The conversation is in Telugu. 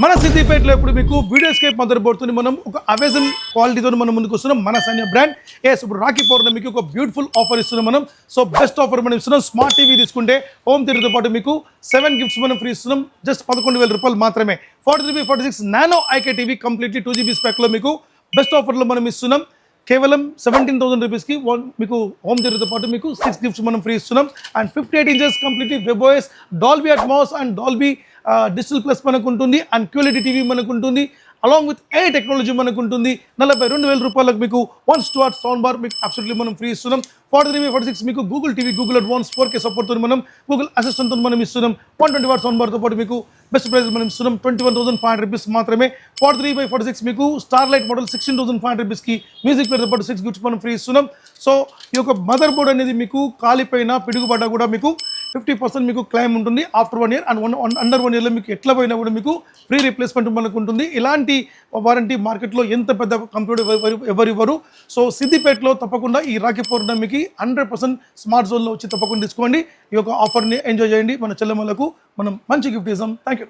మన సిద్దిపేటలో ఇప్పుడు మీకు వీడియోస్కేప్ మదర్ బోర్డ్తో మనం ఒక అవేజన్ క్వాలిటీతో మనం ముందుకు వస్తున్నాం. మన సైన్య బ్రాండ్ ఇప్పుడు రాఖీ పౌర్ణమికి ఒక బ్యూటిఫుల్ ఆఫర్ ఇస్తున్నాం మనం. సో బెస్ట్ ఆఫర్ మనం ఇస్తున్నాం. స్మార్ట్ టీవీ తీసుకుంటే హోమ్ థియేటర్తో పాటు మీకు 7 గిఫ్ట్స్ మనం ఫ్రీ ఇస్తున్నాం. జస్ట్ 11,000 రూపాయలు మాత్రమే. 43x46 nano IK TV completely 2GB స్పెక్లో మీకు బెస్ట్ ఆఫర్లో మనం ఇస్తున్నాం. కేవలం 17,000 రూపీస్కి మీకు హోమ్ థియేటర్తో పాటు మీకు 6 గిఫ్ట్స్ మనం ఫ్రీ ఇస్తున్నాం. And 58 inches completely webOS, Dolby Atmos and Dolby digital plus మనకు ఉంటుంది. అండ్ క్యూలిటీ టీవీ మనకు ఉంటుంది. అలాంగ్ విత్ ఏ టెక్నాలజీ మనకు ఉంటుంది. 42,000 రూపాయలకు మీకు 1 స్టార్ సౌండ్ బార్ మీకు అబ్సల్యూట్లీ మనం ఫ్రీ ఇస్తున్నాం. 43x46 మీకు Google TV, Google advance 4K సపోర్ట్తో మనం గూగుల్ అసిస్టెంట్తో మనం ఇస్తున్నాం. 120 సౌండ్ బార్తో పాటు మీకు బెస్ట్ ప్రైస్ మనం ఇస్తున్నాం. 21,500 రూపీస్ మాత్రమే. 43x46 మీకు స్టార్ లైట్ మోడల్ 16,500 రూపీస్కి మ్యూజిక్ ప్లేయర్తో పాటు 6 గిఫ్ట్స్ మనం ఫ్రీ ఇస్తున్నాం. సో ఈ యొక్క మదర్ బోర్డ్ అనేది మీకు కాలిపోయినా పిడుగుపడ్డా కూడా మీకు 50% మీకు క్లెయిమ్ ఉంటుంది ఆఫ్టర్ 1 ఇయర్. అండ్ అండర్ 1 ఇయర్లో మీకు ఎట్లా పోయినా కూడా మీకు ఫ్రీ రీప్లేస్మెంట్ మనకు ఉంటుంది. ఇలాంటి వారంటీ మార్కెట్లో ఎంత పెద్ద కంప్యూటర్ ఎవరివ్వరు. సో సిద్దిపేటలో తప్పకుండా ఈ రాఖీ పౌర్ణమికి 100% స్మార్ట్ జోన్లో వచ్చి తప్పకుండా తీసుకోండి. ఈ యొక్క ఆఫర్ని ఎంజాయ్ చేయండి. మన చెల్లెమ్మలకు మనం మంచి గిఫ్ట్ ఇస్తాం. Thank you.